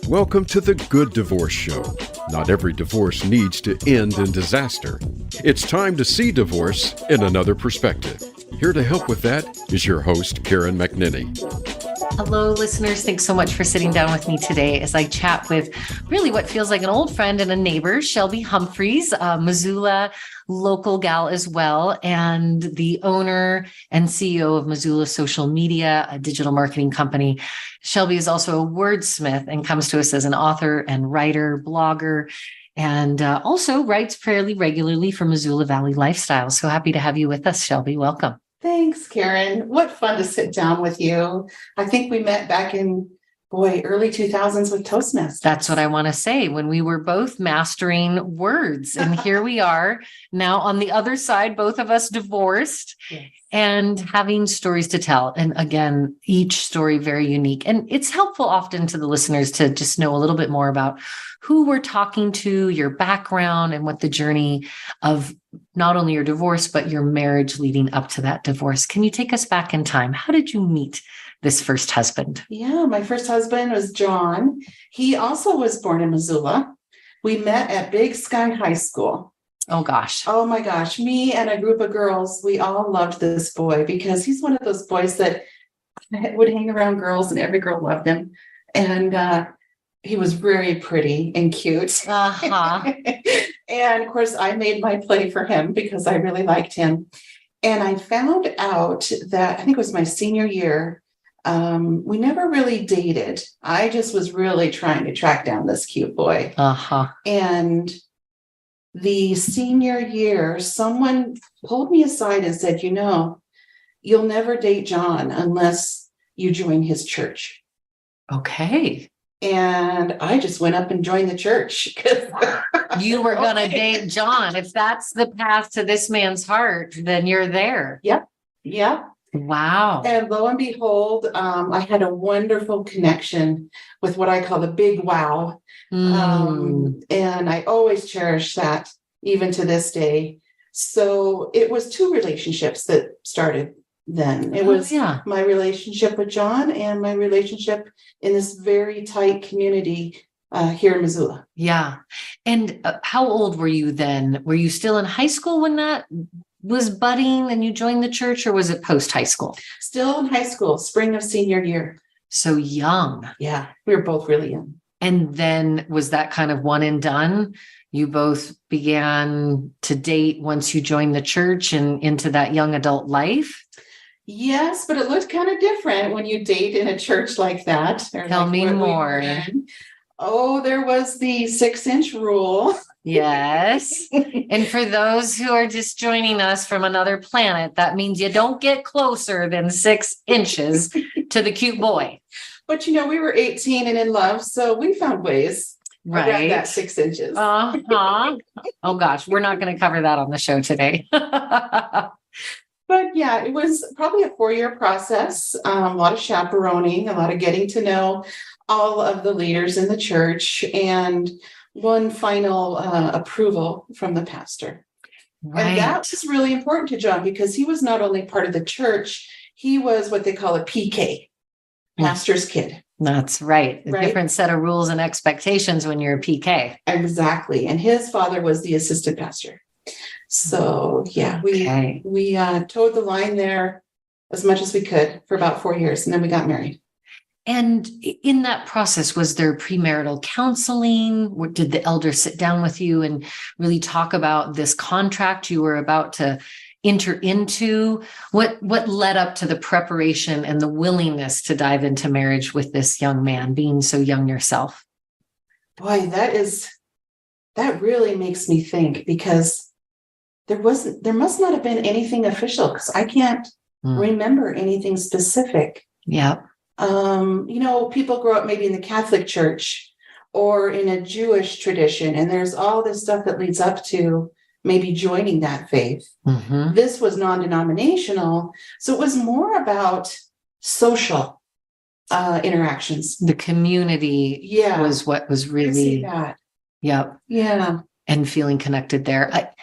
Welcome to the Good Divorce Show. Not every divorce needs to end in disaster. It's time to see divorce in another perspective. Here to help with that is your host, Karen McNinney. Hello, listeners. Thanks so much for sitting down with me today as I chat with really what feels like an old friend and a neighbor, Shelby Humphreys, a Missoula local gal as well, and the owner and CEO of Missoula Social Media, a digital marketing company. Shelby is also a wordsmith and comes to us as an author and writer, blogger, and also writes fairly regularly for Missoula Valley Lifestyle. So happy to have you with us, Shelby. Welcome. Thanks, Karen. What fun to sit down with you. I think we met back in, early 2000s with Toastmasters. That's what I want to say, when we were both mastering words. And here we are now on the other side, both of us divorced. Yes. And having stories to tell. And again, each story very unique. And it's helpful often to the listeners to just know a little bit more about who we're talking to, your background, and what the journey of not only your divorce, but your marriage leading up to that divorce. Can you take us back in time? How did you meet this first husband? Yeah, my first husband was John. He also was born in Missoula. We met at Big Sky High School. Oh, gosh. Oh, my gosh. Me and a group of girls, we all loved this boy because he's one of those boys that would hang around girls and every girl loved him. And he was very pretty and cute. Uh-huh. And of course, I made my play for him because I really liked him. And I found out that I think it was my senior year. We never really dated. I just was really trying to track down this cute boy. Uh-huh. And the senior year, someone pulled me aside and said, you'll never date John unless you join his church. Okay. And I just went up and joined the church. You were going to date John. If that's the path to this man's heart, then you're there. Yep. Yeah. Wow. And lo and behold, I had a wonderful connection with what I call the big wow. And I always cherish that even to this day. So it was two relationships that started then. It was my relationship with John and my relationship in this very tight community here in Missoula. Yeah. And how old were you then? Were you still in high school when that was budding and you joined the church, or was it post high school? Still in high school, spring of senior year. So young. Yeah, we were both really young. And then was that kind of one and done? You both began to date once you joined the church and into that young adult life? Yes, but it looked kind of different when you date in a church like that. Tell me more. There was the 6-inch rule. Yes. And for those who are just joining us from another planet, that means you don't get closer than 6 inches to the cute boy. But, we were 18 and in love, so we found ways around that 6 inches. Uh-huh. Oh, gosh, we're not going to cover that on the show today. But yeah, it was probably a 4-year process, a lot of chaperoning, a lot of getting to know all of the leaders in the church, and one final approval from the pastor. Right. And that was really important to John because he was not only part of the church, he was what they call a PK, pastor's kid. That's right. A different set of rules and expectations when you're a PK. Exactly. And his father was the assistant pastor. So yeah, we towed the line there as much as we could for about 4 years, and then we got married. And in that process, was there premarital counseling? Did the elder sit down with you and really talk about this contract you were about to enter into? What led up to the preparation and the willingness to dive into marriage with this young man, being so young yourself? Boy, that really makes me think, because there must not have been anything official, because I can't remember anything specific. Yeah. People grow up maybe in the Catholic Church or in a Jewish tradition, and there's all this stuff that leads up to maybe joining that faith. Mm-hmm. This was non-denominational, so it was more about social interactions. The community was what was really. That. Yep. Yeah. and feeling connected there.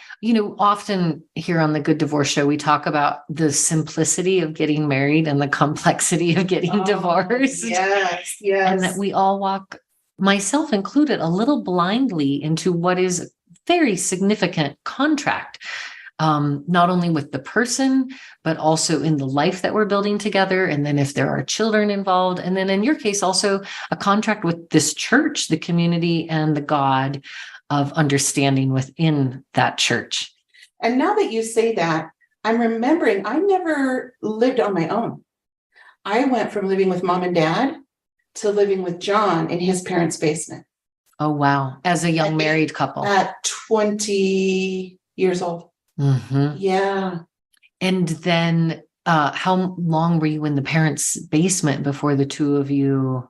Often here on the Good Divorce Show, we talk about the simplicity of getting married and the complexity of getting divorced. Yes, And that we all walk, myself included, a little blindly into what is very significant contract, not only with the person, but also in the life that we're building together. And then if there are children involved, and then in your case, also a contract with this church, the community, and the God of understanding within that church. And now that you say that, I'm remembering I never lived on my own. I went from living with mom and dad to living with John in his parents' basement. Oh, wow. As a young married couple. At 20 years old. Mm-hmm. Yeah. And then how long were you in the parents' basement before the two of you?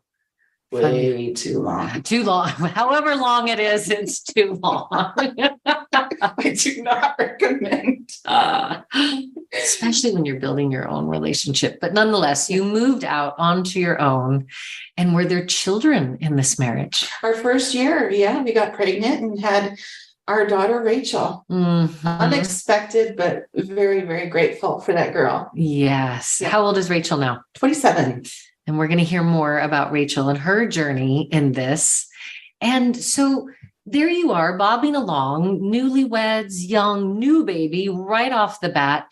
Way too long. Too long. However long it is, it's too long. I do not recommend. Especially when you're building your own relationship. But nonetheless, you moved out onto your own. And were there children in this marriage? Our first year, yeah, we got pregnant and had our daughter, Rachel. Mm-hmm. Unexpected, but very, very grateful for that girl. Yes. Yeah. How old is Rachel now? 27. And we're going to hear more about Rachel and her journey in this. And so there you are, bobbing along, newlyweds, young, new baby, right off the bat.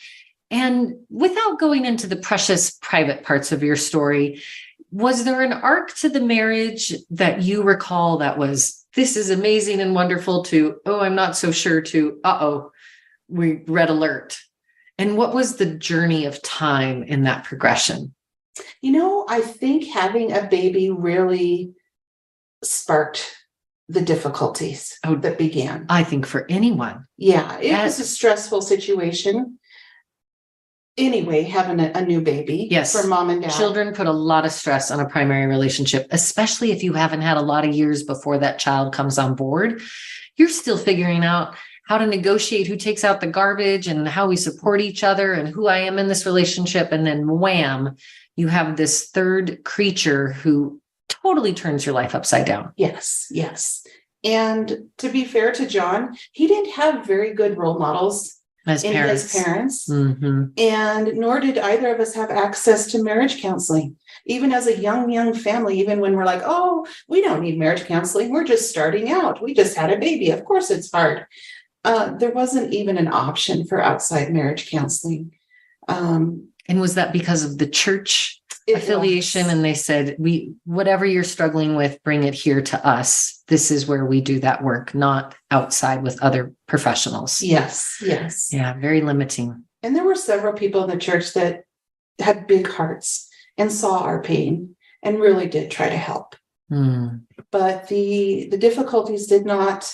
And without going into the precious private parts of your story, was there an arc to the marriage that you recall that was, this is amazing and wonderful, to, oh, I'm not so sure, to, we red alert? And what was the journey of time in that progression? I think having a baby really sparked the difficulties that began. I think for anyone. Yeah, it was a stressful situation. Anyway, having a new baby, yes, for mom and dad. Children put a lot of stress on a primary relationship, especially if you haven't had a lot of years before that child comes on board. You're still figuring out how to negotiate who takes out the garbage and how we support each other and who I am in this relationship. And then wham, you have this third creature who totally turns your life upside down. Yes, yes. And to be fair to John, he didn't have very good role models as parents. His parents. Mm-hmm. And nor did either of us have access to marriage counseling. Even as a young family, even when we're like, oh, we don't need marriage counseling. We're just starting out. We just had a baby. Of course it's hard. There wasn't even an option for outside marriage counseling. And was that because of the church affiliation? And they said, whatever you're struggling with, bring it here to us. This is where we do that work, not outside with other professionals. Yes, yes. Yeah, very limiting. And there were several people in the church that had big hearts and saw our pain and really did try to help. But the difficulties did not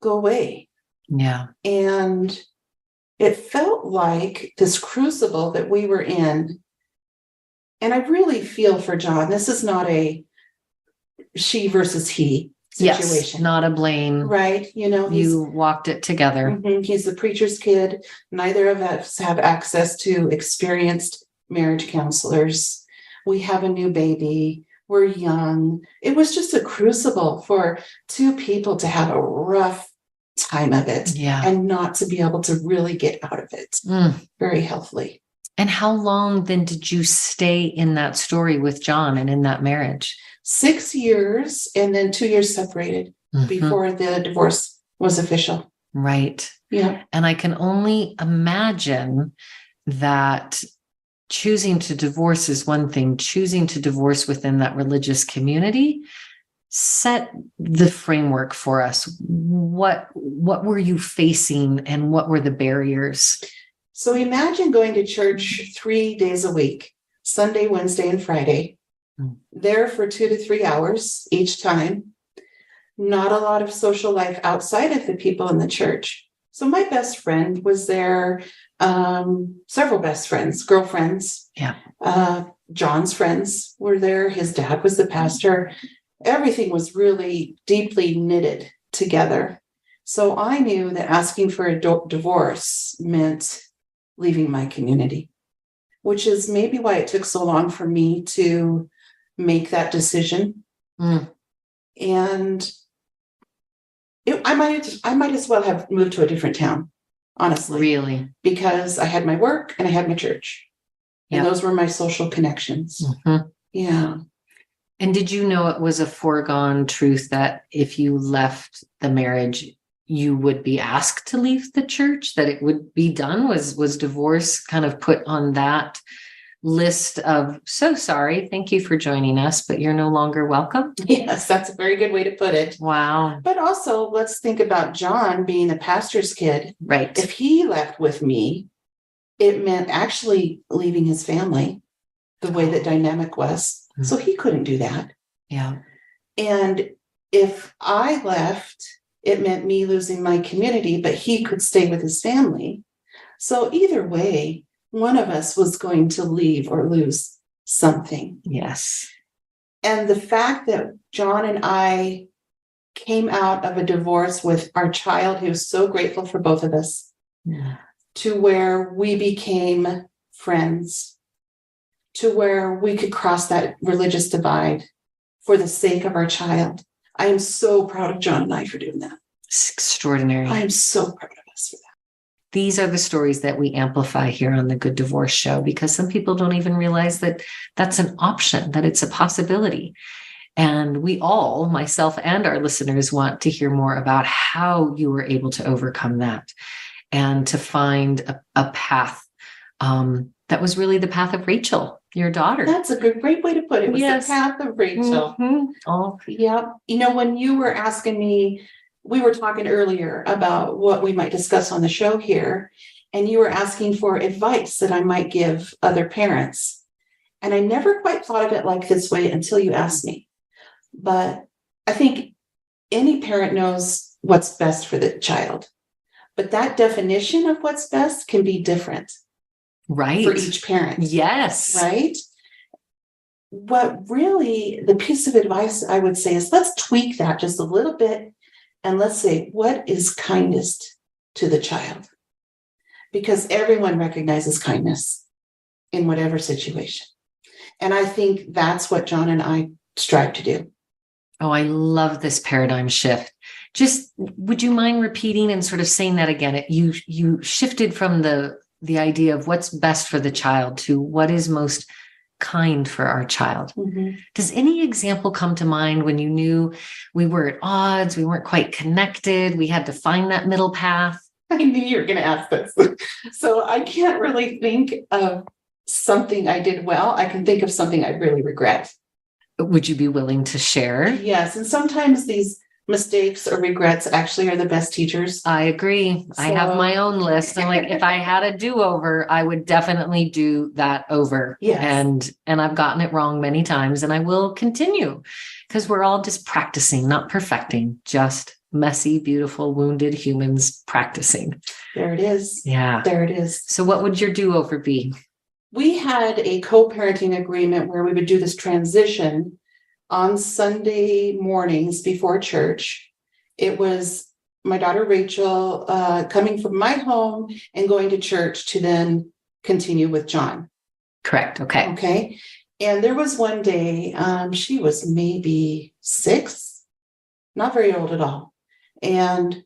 go away. Yeah. And it felt like this crucible that we were in. And I really feel for John. This is not a she versus he situation. Yes, not a blame. Right. You walked it together. Mm-hmm, he's the preacher's kid. Neither of us have access to experienced marriage counselors. We have a new baby. We're young. It was just a crucible for two people to have a rough time of it, and not to be able to really get out of it very healthily. And how long then did you stay in that story with John and in that marriage? 6 years, and then 2 years separated before the divorce was official. Right. Yeah. And I can only imagine that choosing to divorce is one thing. Choosing to divorce within that religious community set the framework for us. What were you facing and what were the barriers? So imagine going to church 3 days a week, Sunday, Wednesday, and Friday, there for 2 to 3 hours each time. Not a lot of social life outside of the people in the church. So my best friend was there, several best friends, girlfriends. Yeah. John's friends were there. His dad was the pastor. Everything was really deeply knitted together. So I knew that asking for a divorce meant leaving my community, which is maybe why it took so long for me to make that decision. And I might as well have moved to a different town, honestly, Really? because I had my work and I had my church. And Yep. those were my social connections. Mhm. Yeah. And did you know it was a foregone truth that if you left the marriage, you would be asked to leave the church, that it would be done? Was divorce kind of put on that list of, so sorry, thank you for joining us, but you're no longer welcome? Yes, that's a very good way to put it. Wow. But also, let's think about John being a pastor's kid. Right. If he left with me, it meant actually leaving his family the way that dynamic was. So he couldn't do that. Yeah. And if I left, it meant me losing my community, but he could stay with his family. So either way, one of us was going to leave or lose something. Yes. And the fact that John and I came out of a divorce with our child, he was so grateful for both of us, to where we became friends, to where we could cross that religious divide for the sake of our child. I am so proud of John and I for doing that. It's extraordinary. I am so proud of us for that. These are the stories that we amplify here on the Good Divorce Show, because some people don't even realize that that's an option, that it's a possibility. And we all, myself and our listeners, want to hear more about how you were able to overcome that and to find a path that was really the path of Rachel, your daughter. That's a great way to put it. It was Yes. the path of Rachel. Mm-hmm. Oh, yeah. You know, when you were asking me, we were talking earlier about what we might discuss on the show here, and you were asking for advice that I might give other parents. And I never quite thought of it like this way until you asked me. But I think any parent knows what's best for the child. But that definition of what's best can be different. right. For each parent. Yes. Right? What really, the piece of advice I would say is, let's tweak that just a little bit. And let's say, what is kindest to the child? Because everyone recognizes kindness in whatever situation. And I think that's what John and I strive to do. Oh, I love this paradigm shift. Just, would you mind repeating and sort of saying that again? You shifted from the idea of what's best for the child to what is most kind for our child. Mm-hmm. Does any example come to mind when you knew we were at odds, we weren't quite connected, we had to find that middle path? I knew you were going to ask this. So I can't really think of something I did well. I can think of something I really regret. Would you be willing to share? Yes. And sometimes these mistakes or regrets actually are the best teachers. I agree. I have my own list. And like, if I had a do-over, I would definitely do that over. Yes. And I've gotten it wrong many times, and I will continue, because we're all just practicing, not perfecting, just messy, beautiful, wounded humans practicing. There it is. Yeah. There it is. So what would your do-over be? We had a co-parenting agreement where we would do this transition on Sunday mornings before church. It was my daughter Rachel coming from my home and going to church to then continue with John. Correct. Okay. Okay. And there was one day, she was maybe 6, not very old at all. And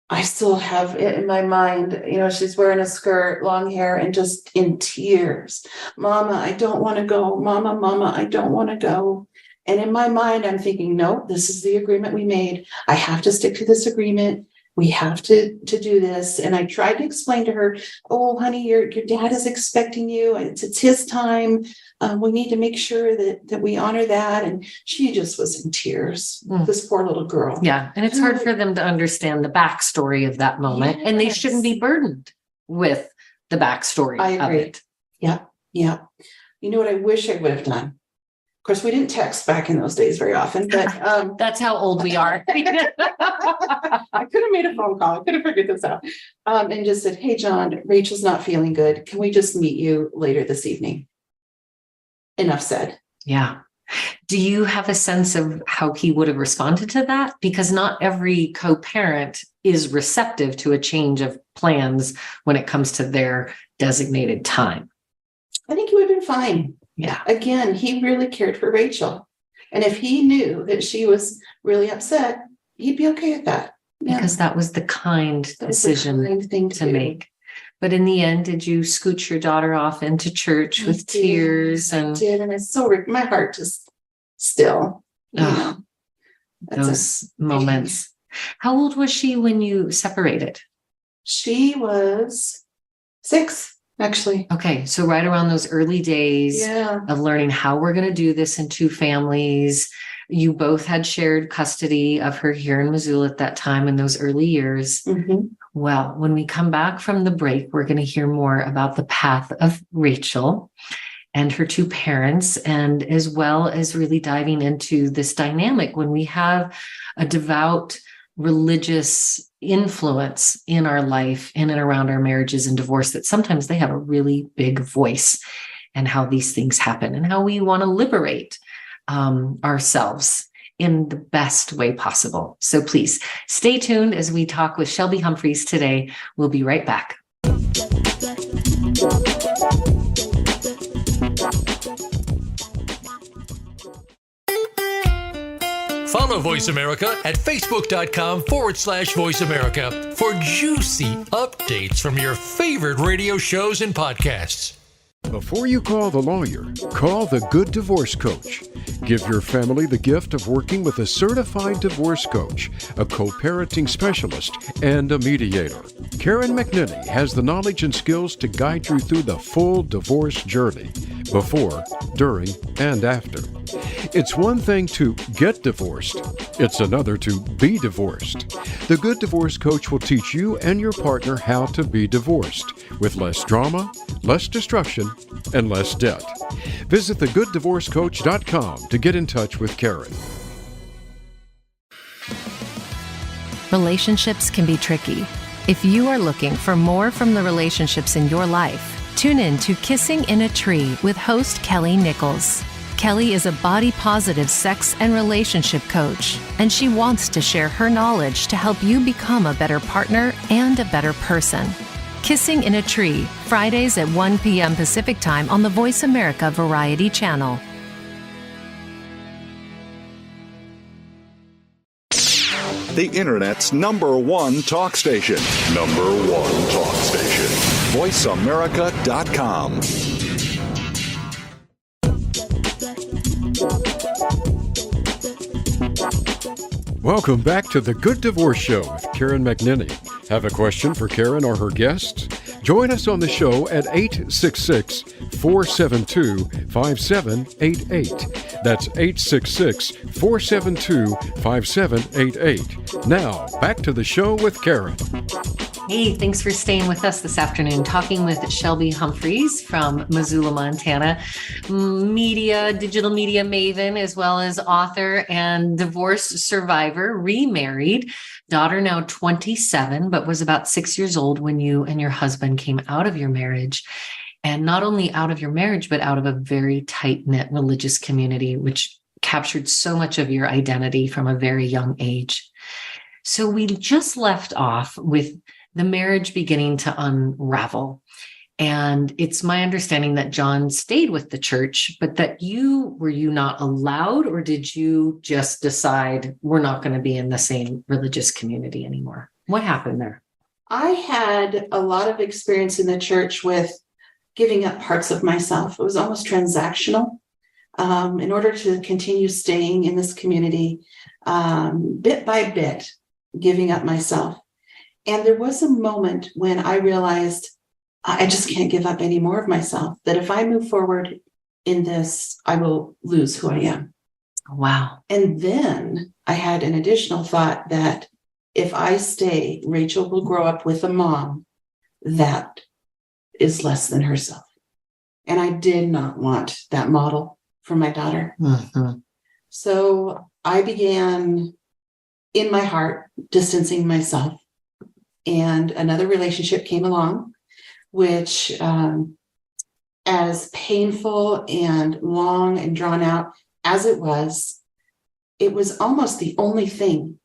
I still have it in my mind, you know, she's wearing a skirt, long hair, and just in tears. Mama, I don't want to go. Mama, I don't want to go. And in my mind, I'm thinking, no, this is the agreement we made. I have to stick to this agreement. We have to do this. And I tried to explain to her, oh, honey, your dad is expecting you. It's his time. We need to make sure that we honor that. And she just was in tears, this poor little girl. Yeah. And it's hard for them to understand the backstory of that moment. Yes. And they shouldn't be burdened with the backstory I agree. of it. Yeah. Yeah. You know what I wish I would have done? Of course, we didn't text back in those days very often, but that's how old we are. I could have made a phone call. I could have figured this out and just said, hey, John, Rachel's not feeling good. Can we just meet you later this evening? Enough said. Yeah. Do you have a sense of how he would have responded to that? Because not every co-parent is receptive to a change of plans when it comes to their designated time. I think he would have been fine. Yeah. Again, he really cared for Rachel. And if he knew that she was really upset, he'd be okay with that. Yeah. Because that was the kind That was the decision kind thing to do. make. But in the end, did you scooch your daughter off into church I with did. tears? I And did, and it's so my heart just still, Ugh, that's those moments. How old was she when you separated? She was 6, actually. Okay, so right around those early days Yeah. of learning how we're going to do this in 2 families. You both had shared custody of her here in Missoula at that time in those early years. Mm-hmm. Well, when we come back from the break, we're going to hear more about the path of Rachel and her 2 parents, and as well as really diving into this dynamic when we have a devout religious influence in our life, in and around our marriages and divorce, that sometimes they have a really big voice, and how these things happen and how we want to liberate ourselves in the best way possible. So please stay tuned as we talk with Shelby Humphreys today. We'll be right back. Follow Voice America at facebook.com/Voice America for juicy updates from your favorite radio shows and podcasts. Before you call the lawyer, call the Good Divorce Coach. Give your family the gift of working with a certified divorce coach, a co-parenting specialist, and a mediator. Karen McNinney has the knowledge and skills to guide you through the full divorce journey, before, during, and after. It's one thing to get divorced. It's another to be divorced. The Good Divorce Coach will teach you and your partner how to be divorced with less drama, less destruction, and less debt. Visit thegooddivorcecoach.com to get in touch with Karen. Relationships can be tricky. If you are looking for more from the relationships in your life, tune in to Kissing in a Tree with host Kelly Nichols. Kelly is a body-positive sex and relationship coach, and she wants to share her knowledge to help you become a better partner and a better person. Kissing in a Tree, Fridays at 1 p.m. Pacific Time on the Voice America Variety Channel. The Internet's #1 talk station. #1 talk station. VoiceAmerica.com. Welcome back to the Good Divorce Show with Karen McNinney. Have a question for Karen or her guests? Join us on the show at 866-472-5788. That's 866-472-5788. Now, back to the show with Karen. Hey, thanks for staying with us this afternoon, talking with Shelby Humphreys from Missoula, Montana, digital media maven, as well as author and divorce survivor, remarried, daughter now 27, but was about 6 years old when you and your husband came out of your marriage. And not only out of your marriage, but out of a very tight-knit religious community, which captured so much of your identity from a very young age. So we just left off with the marriage beginning to unravel. And it's my understanding that John stayed with the church, but that were you not allowed, or did you just decide we're not going to be in the same religious community anymore? What happened there? I had a lot of experience in the church with giving up parts of myself. It was almost transactional. In order to continue staying in this community, bit by bit, giving up myself. And there was a moment when I realized I just can't give up any more of myself, that if I move forward in this, I will lose who I am. Wow. And then I had an additional thought that if I stay, Rachel will grow up with a mom that is less than herself. And I did not want that model for my daughter. Mm-hmm. So I began in my heart distancing myself. And another relationship came along, which, as painful and long and drawn out as it was almost the only thing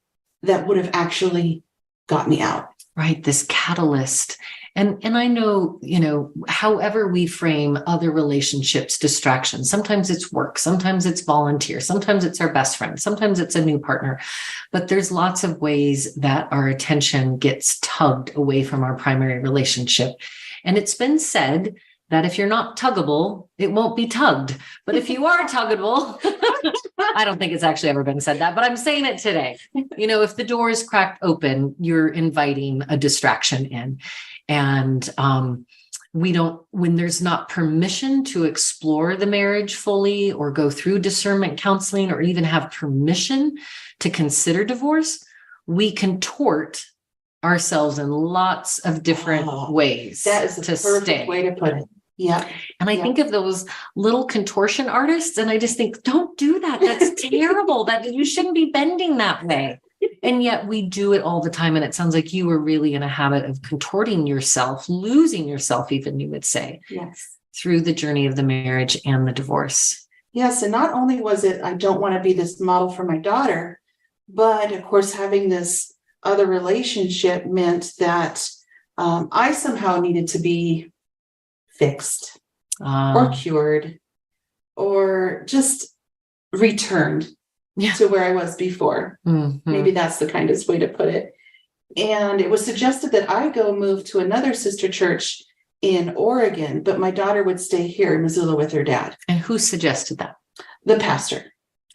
that would have actually got me out. Right. This catalyst. And I know, however we frame other relationships, distractions, sometimes it's work, sometimes it's volunteer, sometimes it's our best friend, sometimes it's a new partner, but there's lots of ways that our attention gets tugged away from our primary relationship. And it's been said that if you're not tuggable, it won't be tugged. But if you are tuggable, I don't think it's actually ever been said that, but I'm saying it today. If the door is cracked open, you're inviting a distraction in. And when there's not permission to explore the marriage fully or go through discernment counseling or even have permission to consider divorce, we contort ourselves in lots of different ways. That is the perfect stay. way to put it. Yeah. And I think of those little contortion artists, and I just think, don't do that. That's terrible. That you shouldn't be bending that way. And yet we do it all the time. And it sounds like you were really in a habit of contorting yourself, losing yourself, even, you would say, yes, through the journey of the marriage and the divorce. Yes. And not only was it, I don't want to be this model for my daughter, but of course, having this other relationship meant that I somehow needed to be fixed or cured or just returned to where I was before. Mm-hmm. Maybe that's the kindest way to put it. And it was suggested that I go move to another sister church in Oregon, but my daughter would stay here in Missoula with her dad. And who suggested that? The pastor.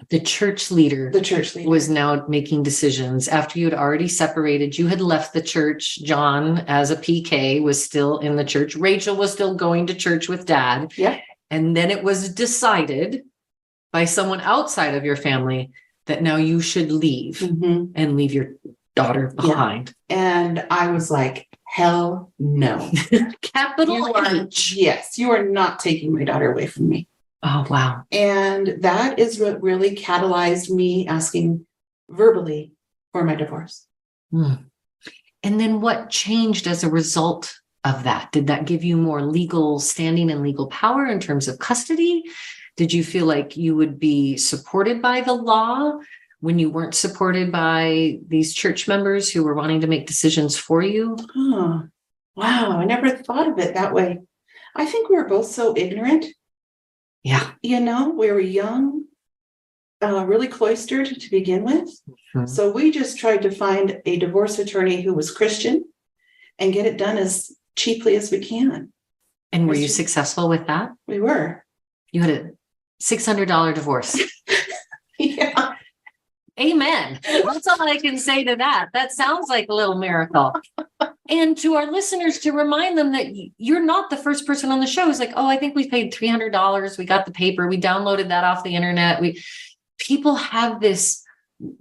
The church leader. The church leader was now making decisions after you had already separated. You had left the church. John, as a PK, was still in the church. Rachel was still going to church with dad. Yeah. And then it was decided by someone outside of your family that now you should leave and leave your daughter behind. Yeah. And I was like, hell no. Capital H. Yes, you are not taking my daughter away from me. Oh, wow. And that is what really catalyzed me asking verbally for my divorce. And then what changed as a result of that? Did that give you more legal standing and legal power in terms of custody? Did you feel like you would be supported by the law when you weren't supported by these church members who were wanting to make decisions for you? Oh, wow. I never thought of it that way. I think we were both so ignorant. Yeah. We were young, really cloistered to begin with. Mm-hmm. So we just tried to find a divorce attorney who was Christian and get it done as cheaply as we can. And were you successful with that? We were. You had a $600 divorce. Yeah. Amen. That's all I can say to that. That sounds like a little miracle. And to our listeners, to remind them that you're not the first person on the show who's like, oh, I think we paid $300. We got the paper. We downloaded that off the internet. People have this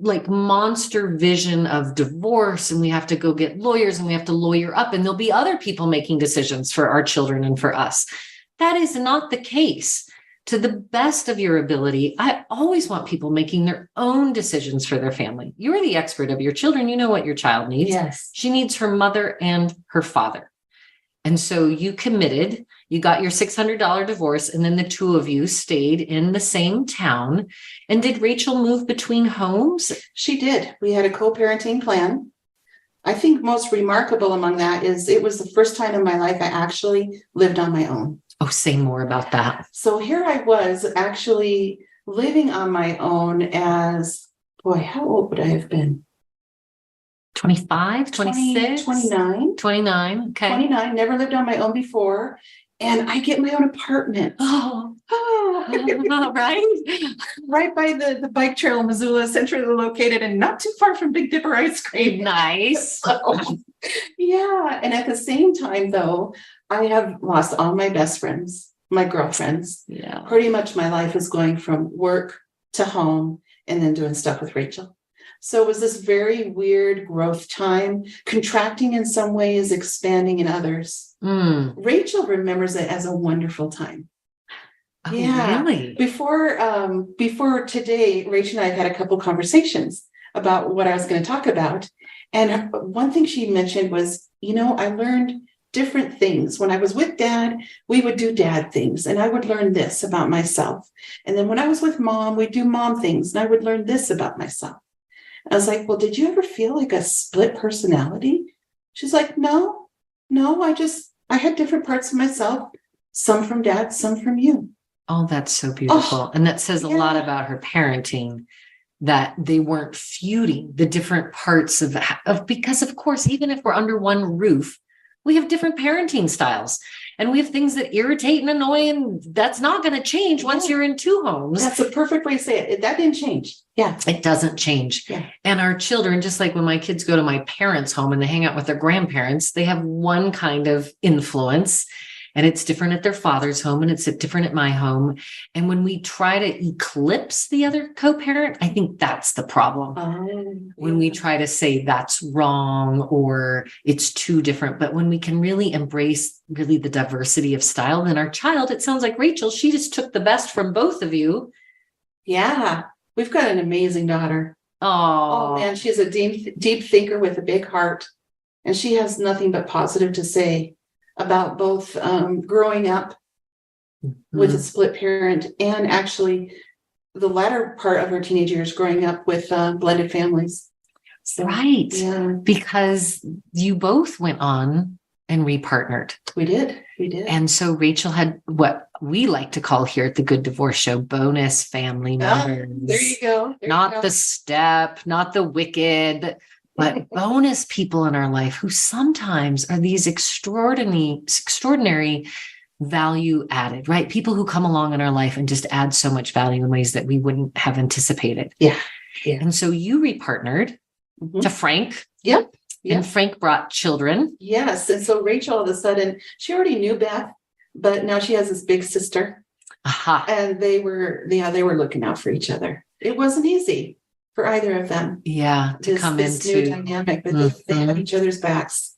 like monster vision of divorce, and we have to go get lawyers and we have to lawyer up, and there'll be other people making decisions for our children and for us. That is not the case. To the best of your ability, I always want people making their own decisions for their family. You're the expert of your children. You know what your child needs. Yes. She needs her mother and her father. And so you committed, you got your $600 divorce, and then the two of you stayed in the same town. And did Rachel move between homes? She did. We had a co-parenting plan. I think most remarkable among that is it was the first time in my life I actually lived on my own. Oh, say more about that. So here I was actually living on my own as, how old would I have been? 25, 26? 29. 29, okay. 29, never lived on my own before. And I get my own apartment. Oh, right? Right by the bike trail in Missoula, centrally located and not too far from Big Dipper ice cream. Nice. So, yeah. And at the same time, though, I have lost all my best friends, my girlfriends. Yeah. Pretty much my life is going from work to home and then doing stuff with Rachel. So it was this very weird growth time, contracting in some ways, expanding in others. Rachel remembers it as a wonderful time. Oh, yeah. Really? Before today, Rachel and I had a couple conversations about what I was going to talk about. And one thing she mentioned was, I learned different things. When I was with dad, we would do dad things, and I would learn this about myself. And then when I was with mom, we'd do mom things, and I would learn this about myself. I was like, well, did you ever feel like a split personality? She's like, no, No, I had different parts of myself, some from dad, some from you. Oh, that's so beautiful. Oh, And that says a lot yeah. about her parenting, that they weren't feuding the different parts of because of course, even if we're under one roof, we have different parenting styles and we have things that irritate and annoy, and that's not going to change once you're in two homes. That's the perfect way to say it. That didn't change. Yeah. It doesn't change. Yeah. And our children, just like when my kids go to my parents' home and they hang out with their grandparents, they have one kind of influence. And it's different at their father's home and it's different at my home. And when we try to eclipse the other co-parent, I think that's the problem. When we try to say that's wrong or it's too different. But when we can really embrace really the diversity of style, then our child, it sounds like Rachel, she just took the best from both of you. Yeah. We've got an amazing daughter. Oh man, she's a deep thinker with a big heart. And she has nothing but positive to say about both growing up with a split parent and actually the latter part of her teenage years growing up with blended families. So, right. Yeah. Because you both went on and repartnered. We did. And so Rachel had what we like to call here at the Good Divorce Show, bonus family members. There you go. Not the step, not the wicked, but bonus people in our life who sometimes are these extraordinary value added, right? People who come along in our life and just add so much value in ways that we wouldn't have anticipated. Yeah. And so you repartnered to Frank. Yep. And Frank brought children. Yes. And so Rachel, all of a sudden, she already knew Beth, but now she has this big sister. Aha. And they were looking out for each other. It wasn't easy for either of them. Yeah. To come this into new dynamic, but they had each other's backs.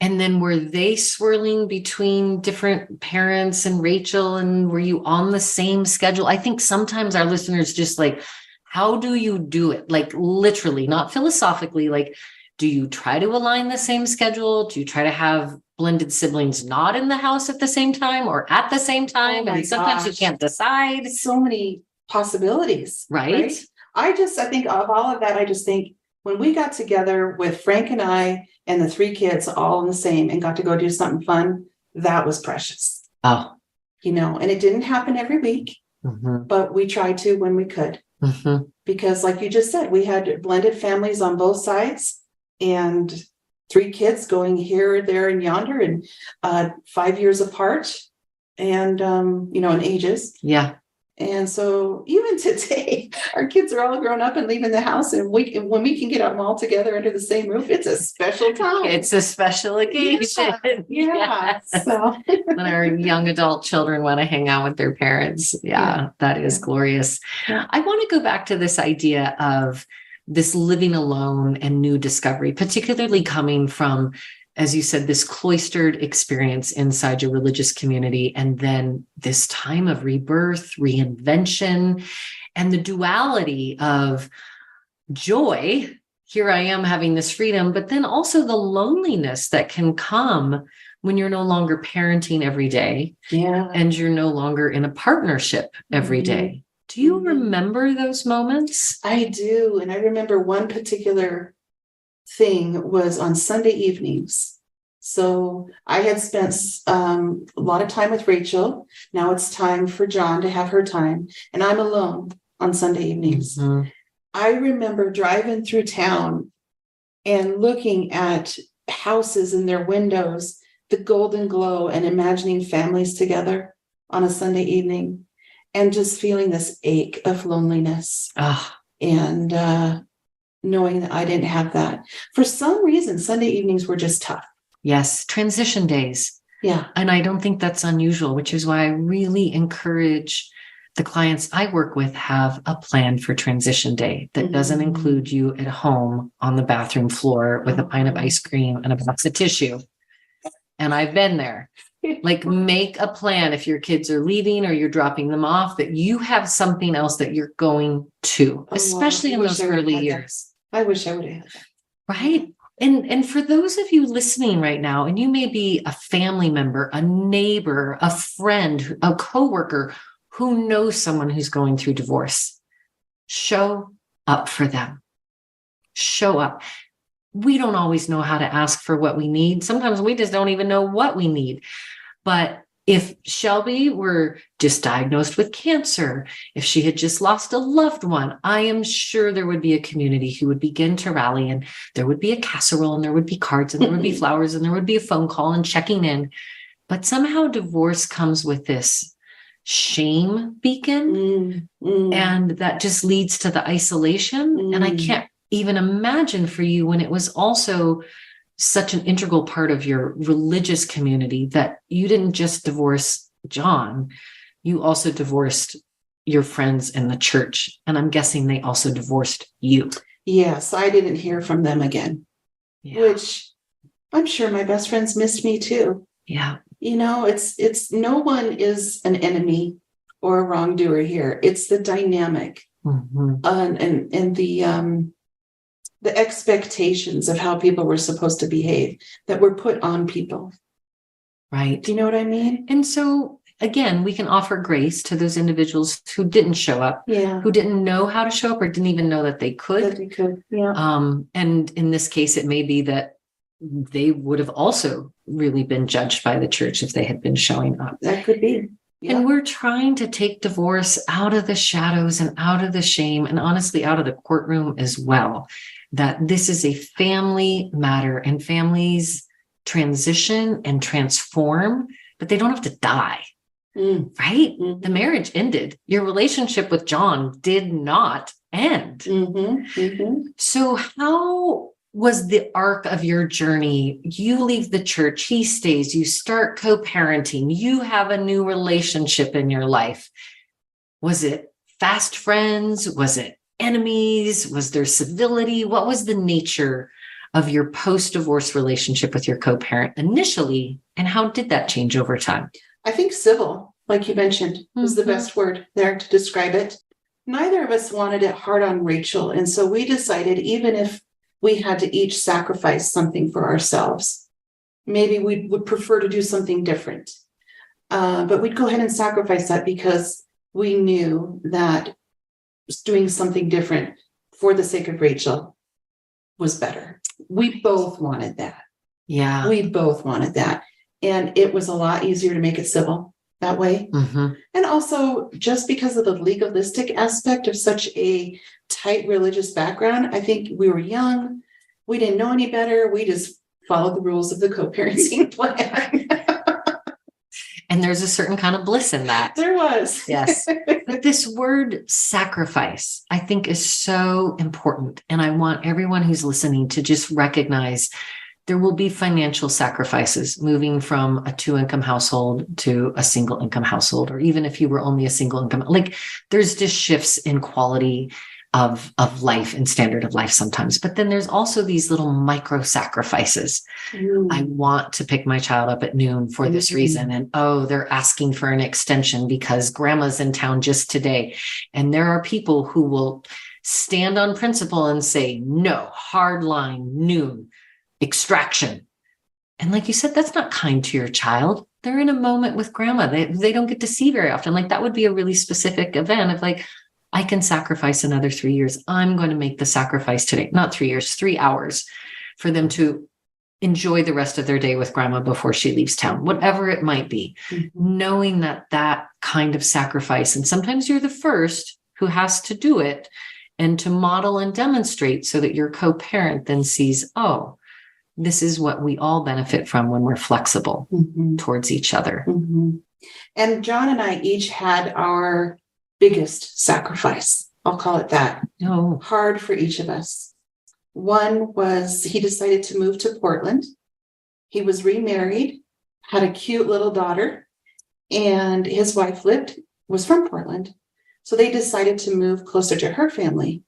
And then were they swirling between different parents and Rachel? And were you on the same schedule? I think sometimes our listeners just like, how do you do it? Like literally, not philosophically, like, do you try to align the same schedule? Do you try to have blended siblings not in the house at the same time or at the same time? Oh and sometimes you can't decide. So many possibilities. Right? I think of all of that, I just think when we got together with Frank and I and the three kids all in the same and got to go do something fun, that was precious. Oh. And it didn't happen every week, but we tried to when we could. Because like you just said, we had blended families on both sides. And three kids going here, there, and yonder, and 5 years apart, and in ages. Yeah. And so even today, our kids are all grown up and leaving the house, and when we can get them all together under the same roof, it's a special time. It's a special occasion. Yeah. Yes. So when our young adult children want to hang out with their parents, that is glorious. Yeah. I want to go back to this idea of this living alone and new discovery, particularly coming from, as you said, this cloistered experience inside your religious community, and then this time of rebirth, reinvention, and the duality of joy. Here I am having this freedom, but then also the loneliness that can come when you're no longer parenting every day, and you're no longer in a partnership every day. Do you remember those moments? I do. And I remember one particular thing was on Sunday evenings. So I had spent a lot of time with Rachel. Now it's time for John to have her time. And I'm alone on Sunday evenings. I remember driving through town and looking at houses and their windows, the golden glow, and imagining families together on a Sunday evening. And just feeling this ache of loneliness and knowing that I didn't have that. For some reason, Sunday evenings were just tough. Yes. Transition days. Yeah. And I don't think that's unusual, which is why I really encourage the clients I work with have a plan for transition day that doesn't include you at home on the bathroom floor with a pint of ice cream and a box of tissue. And I've been there. Like, make a plan if your kids are leaving or you're dropping them off, that you have something else that you're going to, especially in those early years. I wish I would have. Right. And for those of you listening right now, and you may be a family member, a neighbor, a friend, a coworker who knows someone who's going through divorce, show up for them. Show up. we don't always know how to ask for what we need. Sometimes we just don't even know what we need. But if Shelby were just diagnosed with cancer, if she had just lost a loved one, I am sure there would be a community who would begin to rally, and there would be a casserole, and there would be cards, and there would be flowers, and there would be a phone call and checking in. But somehow divorce comes with this shame beacon, and that just leads to the isolation. And I can't even imagine for you when it was also such an integral part of your religious community that you didn't just divorce John, you also divorced your friends in the church. And I'm guessing they also divorced you. Yes, I didn't hear from them again, which I'm sure my best friends missed me too. Yeah. You know, it's no one is an enemy or a wrongdoer here. It's the dynamic and the expectations of how people were supposed to behave that were put on people. Right. Do you know what I mean? And so again, we can offer grace to those individuals who didn't show up, who didn't know how to show up or didn't even know that they could. That they could. Yeah. And in this case, it may be that they would have also really been judged by the church if they had been showing up. That could be. Yeah. And we're trying to take divorce out of the shadows and out of the shame, and honestly, out of the courtroom as well, that this is a family matter, and families transition and transform, but they don't have to die. Right? The marriage ended. Your relationship with John did not end. So how was the arc of your journey? You leave the church, he stays, you start co-parenting, you have a new relationship in your life. Was it fast friends? Was it enemies? Was there civility? What was the nature of your post-divorce relationship with your co-parent initially? And how did that change over time? I think civil, like you mentioned, was the best word there to describe it. Neither of us wanted it hard on Rachel. And so we decided, even if we had to each sacrifice something for ourselves, maybe we would prefer to do something different. But we'd go ahead and sacrifice that because we knew that doing something different for the sake of Rachel was better. We both wanted that. Yeah. We both wanted that. And it was a lot easier to make it civil that way. And also just because of the legalistic aspect of such a tight religious background, I think we were young. We didn't know any better. We just followed the rules of the co-parenting plan. And there's a certain kind of bliss in that. There was. Yes. But this word sacrifice, I think, is so important. And I want everyone who's listening to just recognize there will be financial sacrifices moving from a 2-income household to a single income household, or even if you were only a single income, like there's just shifts in quality of life and standard of life sometimes. But then there's also these little micro sacrifices. I want to pick my child up at noon for this reason. And they're asking for an extension because grandma's in town just today. And there are people who will stand on principle and say, no, hard line, noon, extraction. And like you said, that's not kind to your child. They're in a moment with grandma. They don't get to see very often. Like that would be a really specific event of like, I can sacrifice another 3 years. I'm going to make the sacrifice today, not 3 years, 3 hours for them to enjoy the rest of their day with grandma before she leaves town, whatever it might be. Knowing that kind of sacrifice, and sometimes you're the first who has to do it and to model and demonstrate so that your co-parent then sees, this is what we all benefit from when we're flexible towards each other. And John and I each had our biggest sacrifice. I'll call it that. Hard for each of us. One was he decided to move to Portland. He was remarried, had a cute little daughter, and his wife was from Portland. So they decided to move closer to her family.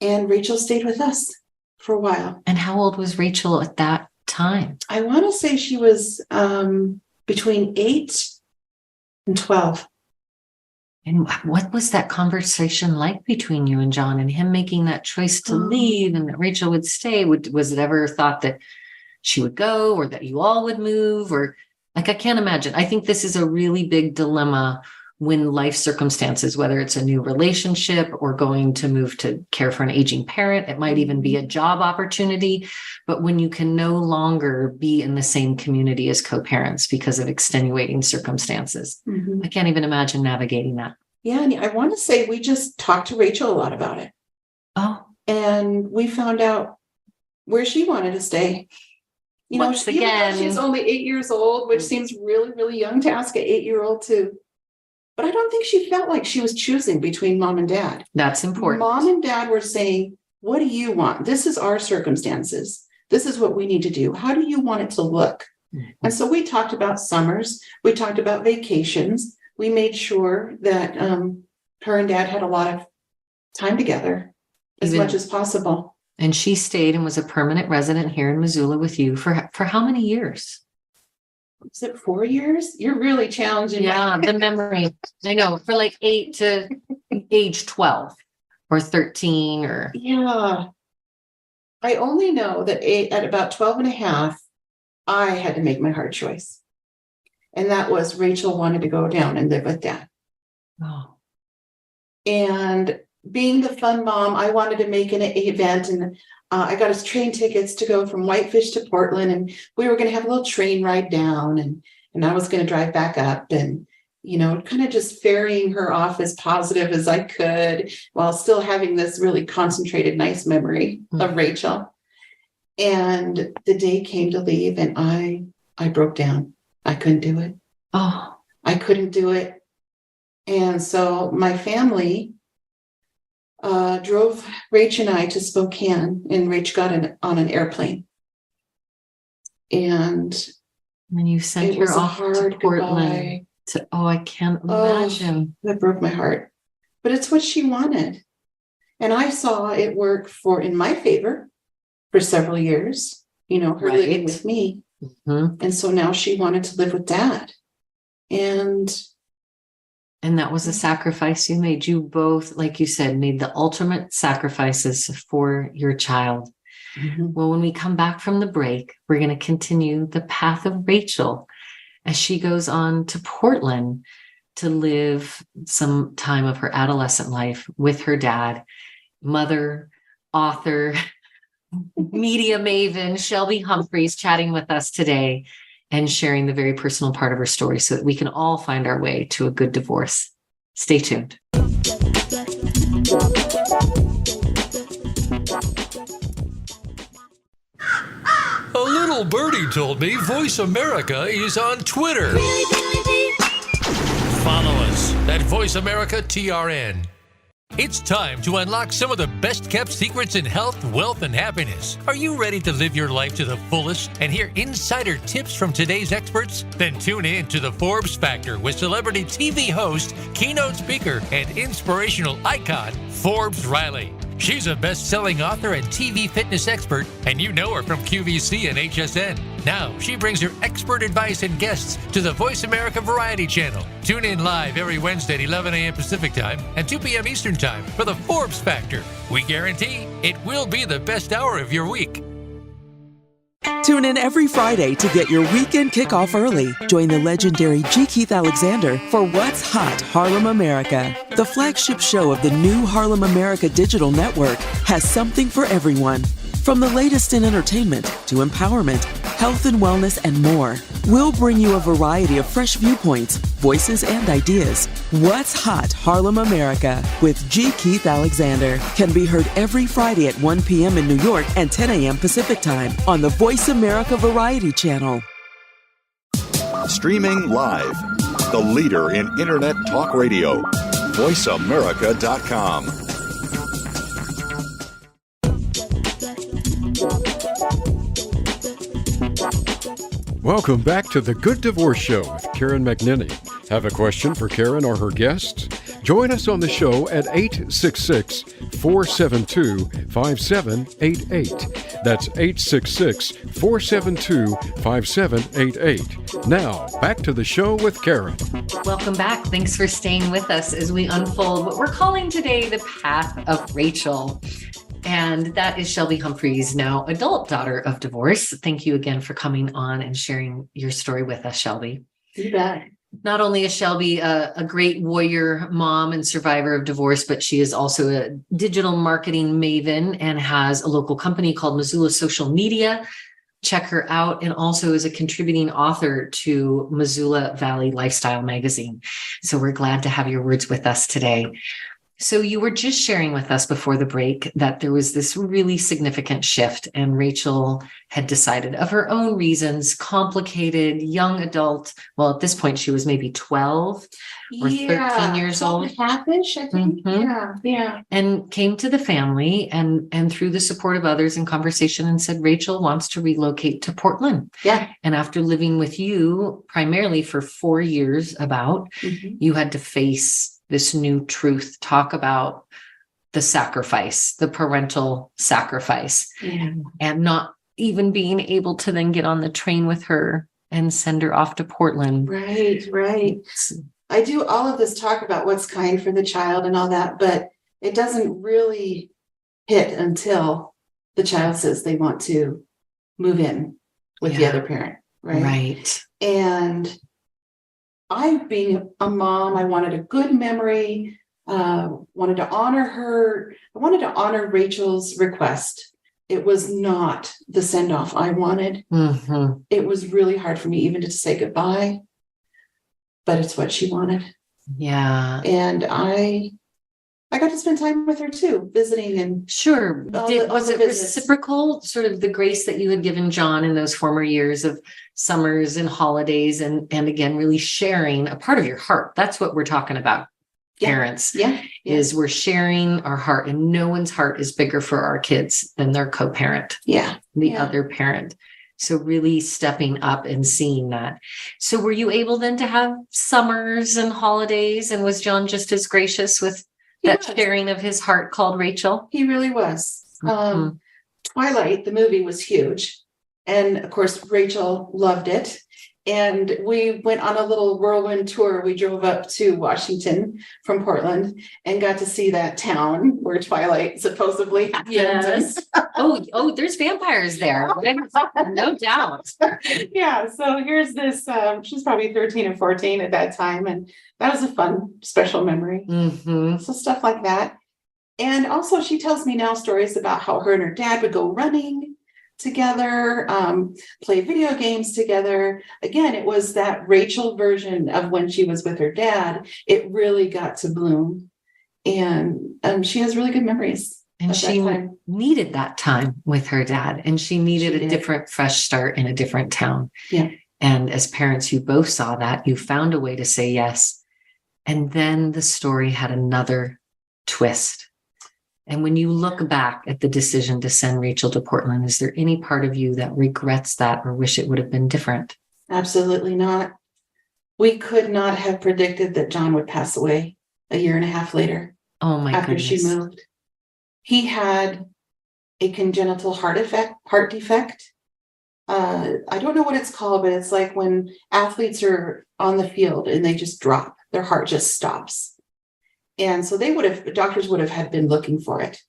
And Rachel stayed with us for a while. And how old was Rachel at that time? I want to say she was between 8 and 12. And what was that conversation like between you and John, and him making that choice to leave and that Rachel would stay? Was it ever thought that she would go, or that you all would move? Or like, I can't imagine. I think this is a really big dilemma when life circumstances, whether it's a new relationship or going to move to care for an aging parent, it might even be a job opportunity. But when you can no longer be in the same community as co-parents because of extenuating circumstances, I can't even imagine navigating that. Yeah. And I want to say we just talked to Rachel a lot about it. Oh, And we found out where she wanted to stay. You know, once even though again, she's only 8 years old, which seems really, really young to ask an 8-year-old to. But I don't think she felt like she was choosing between mom and dad. that's important. Mom and dad were saying, what do you want? This is our circumstances. This is what we need to do. How do you want it to look? And so we talked about summers. We talked about vacations. We made sure that her and dad had a lot of time together as much as possible. And she stayed and was a permanent resident here in Missoula with you for how many years? Was it 4 years? You're really challenging. Yeah, the memory. I know, for like 8 to age 12 or 13 or. Yeah. I only know that at about 12 and a half, I had to make my hard choice. And that was Rachel wanted to go down and live with dad. Oh. And being the fun mom, I wanted to make an event, and I got us train tickets to go from Whitefish to Portland, and we were going to have a little train ride down, and I was going to drive back up, and, you know, kind of just ferrying her off as positive as I could while still having this really concentrated, nice memory of Rachel. And the day came to leave, and I broke down. I couldn't do it. Oh, I couldn't do it. And so my family drove Rach and I to Spokane, and Rach got on an airplane. And you sent her off to Portland. I can't imagine. That broke my heart. But it's what she wanted. And I saw it work in my favor for several years, you know, her living with me. And so now she wanted to live with dad. And that was a sacrifice you made. You both, like you said, made the ultimate sacrifices for your child. Well, when we come back from the break, we're going to continue the path of Rachel as she goes on to Portland to live some time of her adolescent life with her dad, mother, author, media maven, Shelby Humphreys, chatting with us today and sharing the very personal part of her story so that we can all find our way to a good divorce. Stay tuned. A little birdie told me Voice America is on Twitter. Follow us at Voice America TRN. It's time to unlock some of the best-kept secrets in health, wealth, and happiness. Are you ready to live your life to the fullest and hear insider tips from today's experts? Then tune in to the Forbes Factor with celebrity TV host, keynote speaker, and inspirational icon, Forbes Riley. She's a best-selling author and TV fitness expert, and you know her from QVC and HSN. Now, she brings her expert advice and guests to the Voice America Variety Channel. Tune in live every Wednesday at 11 a.m. Pacific Time and 2 p.m. Eastern Time for the Forbes Factor. We guarantee it will be the best hour of your week. Tune in every Friday to get your weekend kickoff early. Join the legendary G. Keith Alexander for What's Hot Harlem America. The flagship show of the new Harlem America Digital Network has something for everyone. From the latest in entertainment to empowerment, health and wellness, and more. We'll bring you a variety of fresh viewpoints, voices, and ideas. What's Hot Harlem America with G. Keith Alexander can be heard every Friday at 1 p.m. in New York and 10 a.m. Pacific Time on the Voice America Variety Channel. Streaming live, the leader in Internet talk radio, voiceamerica.com. Welcome back to The Good Divorce Show with Karen McNinney. Have a question for Karen or her guests? Join us on the show at 866-472-5788. That's 866-472-5788. Now, back to the show with Karen. Welcome back. Thanks for staying with us as we unfold what we're calling today the path of Rachel. And that is Shelby Humphreys, now adult daughter of divorce. Thank you again for coming on and sharing your story with us, Shelby. You bet. Not only is Shelby a great warrior mom and survivor of divorce, but she is also a digital marketing maven and has a local company called Missoula Social Media. Check her out, and also is a contributing author to Missoula Valley Lifestyle magazine. So we're glad to have your words with us today. So you were just sharing with us before the break that there was this really significant shift, and Rachel had decided, of her own reasons, complicated young adult. Well, at this point, she was maybe 12 or 13 years old. Half-ish, I think. Yeah. And came to the family and through the support of others in conversation, and said, Rachel wants to relocate to Portland. Yeah. And after living with you primarily for 4 years, you had to face this new truth, talk about the sacrifice, the parental sacrifice, and not even being able to then get on the train with her and send her off to Portland. Right. I do all of this talk about what's kind for the child and all that, but it doesn't really hit until the child says they want to move in with the other parent. Right. And I, being a mom, I wanted a good memory, wanted to honor her. I wanted to honor Rachel's request. It was not the send-off I wanted. It was really hard for me even to say goodbye, but it's what she wanted. Yeah. And I got to spend time with her too, visiting and sure. Was it reciprocal, sort of the grace that you had given John in those former years of summers and holidays, and again, really sharing a part of your heart? That's what we're talking about. Parents, is we're sharing our heart, and no one's heart is bigger for our kids than their co-parent. The other parent. So really stepping up and seeing that. So were you able then to have summers and holidays, and was John just as gracious with sharing of his heart called Rachel? He really was. Twilight, the movie, was huge. And of course, Rachel loved it. And we went on a little whirlwind tour. We drove up to Washington from Portland and got to see that town where Twilight supposedly happened. Yes. oh, there's vampires there. No doubt. Yeah. So here's this, she's probably 13 or 14 at that time. And that was a fun, special memory. So stuff like that. And also she tells me now stories about how her and her dad would go running together, play video games together. Again, it was that Rachel version of when she was with her dad. It really got to bloom, and she has really good memories. And she needed that time with her dad, and she needed a different, fresh start in a different town. And as parents, you both saw that. You found a way to say yes, and then the story had another twist. And when you look back at the decision to send Rachel to Portland, is there any part of you that regrets that or wish it would have been different? Absolutely not. We could not have predicted that John would pass away a year and a half later. Oh my after goodness. She moved. He had a congenital heart defect. I don't know what it's called, but it's like when athletes are on the field and they just drop, their heart just stops. And so doctors would have been looking for it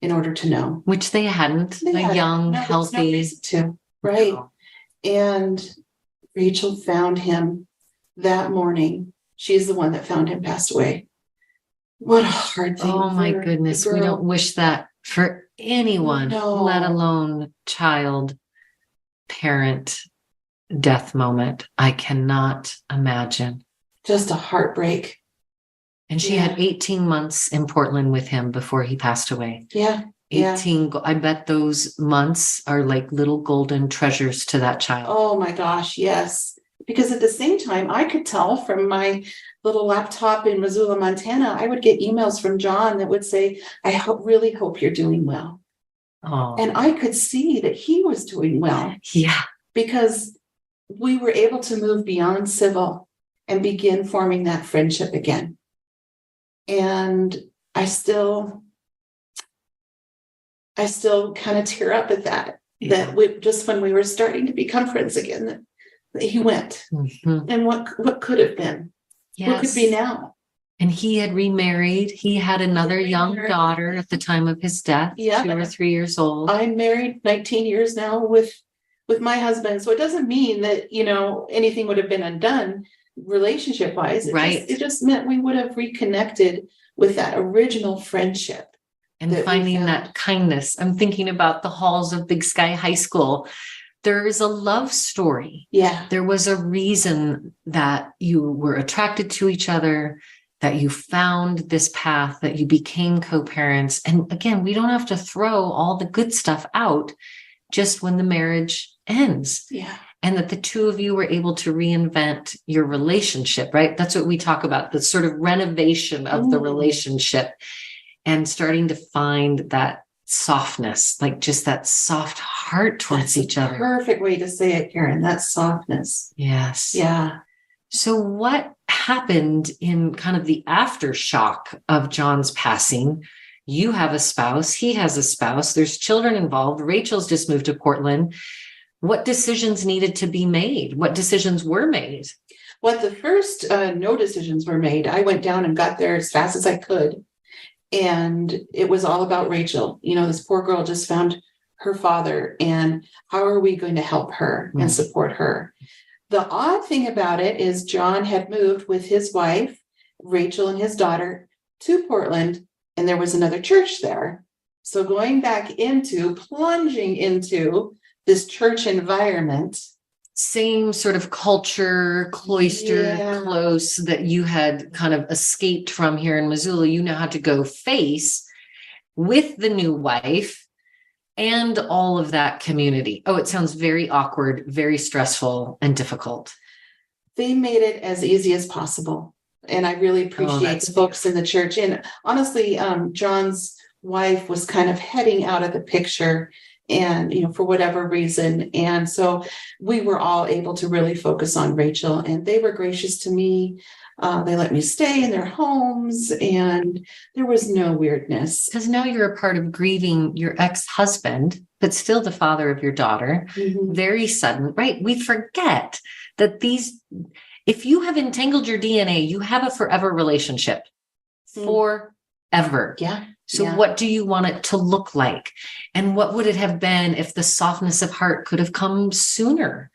in order to know. Which they hadn't. Young, healthy. Right. No. And Rachel found him that morning. She's the one that found him passed away. What a hard thing. Oh my goodness. We don't wish that for anyone, let alone child, parent, death moment. I cannot imagine. Just a heartbreak. And she had 18 months in Portland with him before he passed away. 18. I bet those months are like little golden treasures to that child. Oh my gosh, yes. Because at the same time, I could tell from my little laptop in Missoula, Montana, I would get emails from John that would say, I really hope you're doing well. And I could see that he was doing well. Because we were able to move beyond civil and begin forming that friendship again. And I still kind of tear up at that just when we were starting to become friends again, that he went. And what could have been, what could be now. And he had remarried. He had another young daughter at the time of his death, 2 or 3 years old. I'm married 19 years now with my husband. So it doesn't mean that, anything would have been undone. relationship wise. Right. It just meant we would have reconnected with that original friendship. And that we finding found. that kindness. I'm thinking about the halls of Big Sky High School. There is a love story. Yeah. There was a reason that you were attracted to each other, that you found this path, that you became co-parents. And again, we don't have to throw all the good stuff out just when the marriage ends. Yeah. And that the two of you were able to reinvent your relationship, right? That's what we talk about, the sort of renovation of the relationship and starting to find that softness, like just that soft heart towards each other. Perfect way to say it, Karen. That softness. Yes. Yeah. So what happened in kind of the aftershock of John's passing? You have a spouse, he has a spouse, there's children involved. Rachel's just moved to Portland. What decisions needed to be made? What decisions were made? Well, the first no decisions were made. I went down and got there as fast as I could. And it was all about Rachel. You know, this poor girl just found her father, and how are we going to help her and support her? The odd thing about it is John had moved with his wife, Rachel, and his daughter to Portland, and there was another church there. So plunging into this church environment. Same sort of culture, cloistered, close that you had kind of escaped from here in Missoula. You now had to go face with the new wife and all of that community. Oh, it sounds very awkward, very stressful and difficult. They made it as easy as possible. And I really appreciate the folks in the church. And honestly, John's wife was kind of heading out of the picture, and, you know, for whatever reason. And so we were all able to really focus on Rachel, and they were gracious to me. They let me stay in their homes, and there was no weirdness. Because now you're a part of grieving your ex-husband, but still the father of your daughter. Very sudden, right? We forget that if you have entangled your DNA, you have a forever relationship. Forever. Yeah. So what do you want it to look like? And what would it have been if the softness of heart could have come sooner?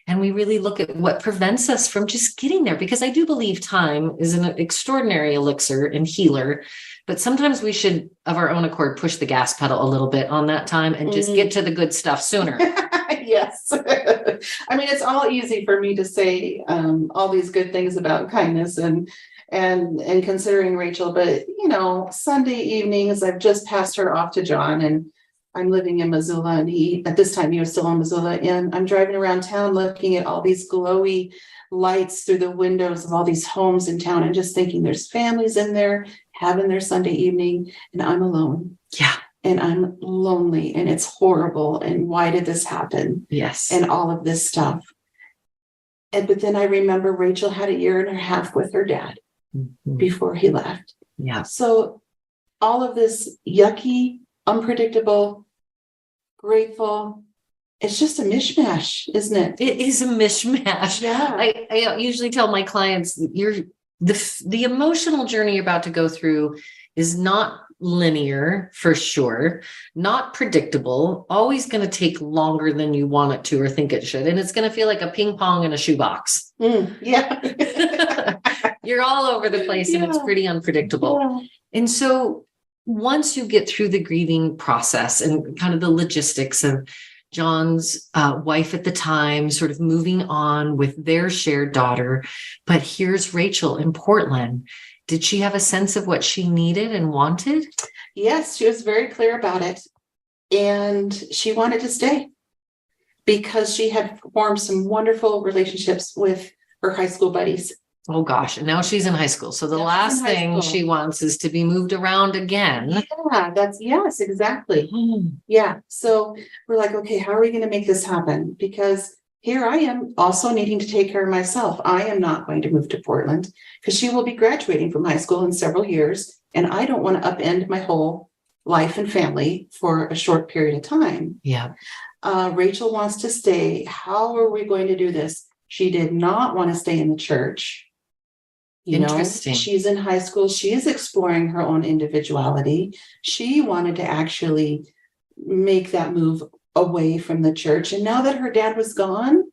And we really look at what prevents us from just getting there, because I do believe time is an extraordinary elixir and healer, but sometimes we should, of our own accord, push the gas pedal a little bit on that time and just get to the good stuff sooner. Yes. I mean, it's all easy for me to say all these good things about kindness and considering Rachel, but you know, Sunday evenings, I've just passed her off to John, and I'm living in Missoula, and at this time he was still in Missoula, and I'm driving around town looking at all these glowy lights through the windows of all these homes in town, and just thinking there's families in there having their Sunday evening, and I'm alone. Yeah. And I'm lonely, and it's horrible. And why did this happen? Yes. And all of this stuff. But then I remember Rachel had 1.5 years with her dad before he left. Yeah. So all of this yucky, unpredictable, grateful, it's just a mishmash, isn't it? It is a mishmash. Yeah. I usually tell my clients, the emotional journey you're about to go through is not linear, for sure, not predictable, always going to take longer than you want it to or think it should. And it's going to feel like a ping pong in a shoebox. Yeah. You're all over the place, and it's pretty unpredictable. Yeah. And so once you get through the grieving process and kind of the logistics of John's wife at the time, sort of moving on with their shared daughter, but here's Rachel in Portland. Did she have a sense of what she needed and wanted? Yes, she was very clear about it. And she wanted to stay because she had formed some wonderful relationships with her high school buddies. Oh gosh, and now she's in high school. So the last thing she wants is to be moved around again. Yeah, yes, exactly. Yeah. So we're like, okay, how are we going to make this happen? Because here I am also needing to take care of myself. I am not going to move to Portland because she will be graduating from high school in several years. And I don't want to upend my whole life and family for a short period of time. Yeah. Rachel wants to stay. How are we going to do this? She did not want to stay in the church. Interesting. She's in high school. She is exploring her own individuality. She wanted to actually make that move away from the church. And now that her dad was gone,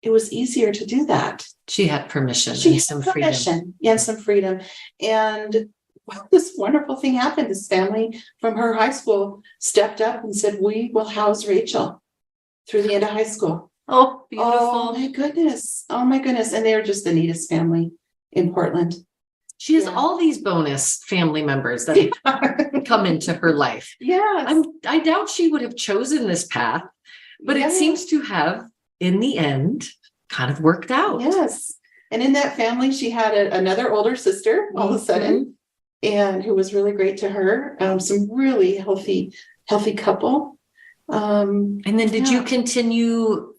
it was easier to do that. She had permission She and had some permission freedom. and some freedom. And well, this wonderful thing happened. This family from her high school stepped up and said, we will house Rachel through the end of high school. Oh, beautiful. Oh my goodness. Oh my goodness. And they're just the neatest family in Portland. She has Yeah. all these bonus family members that come into her life. Yes. I doubt she would have chosen this path, but it Yes. seems to have, in the end, kind of worked out. Yes. And in that family, she had another older sister all of a sudden, and who was really great to her. Some really healthy couple. And then did you Yeah. continue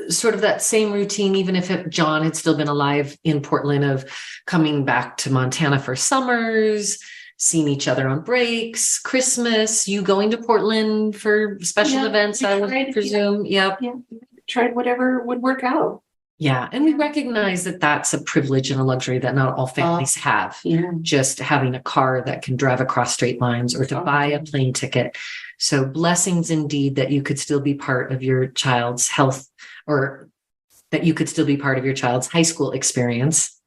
sort of that same routine, even if John had still been alive in Portland, of coming back to Montana for summers, seeing each other on breaks, Christmas, you going to Portland for special Yeah, events, we I tried, would presume. Yep. Yeah. Tried whatever would work out. Yeah. And we recognize that that's a privilege and a luxury that not all families have. Yeah. Just having a car that can drive across straight lines or to buy a plane ticket. So blessings indeed that you could still be part of your child's health, or that you could still be part of your child's high school experience.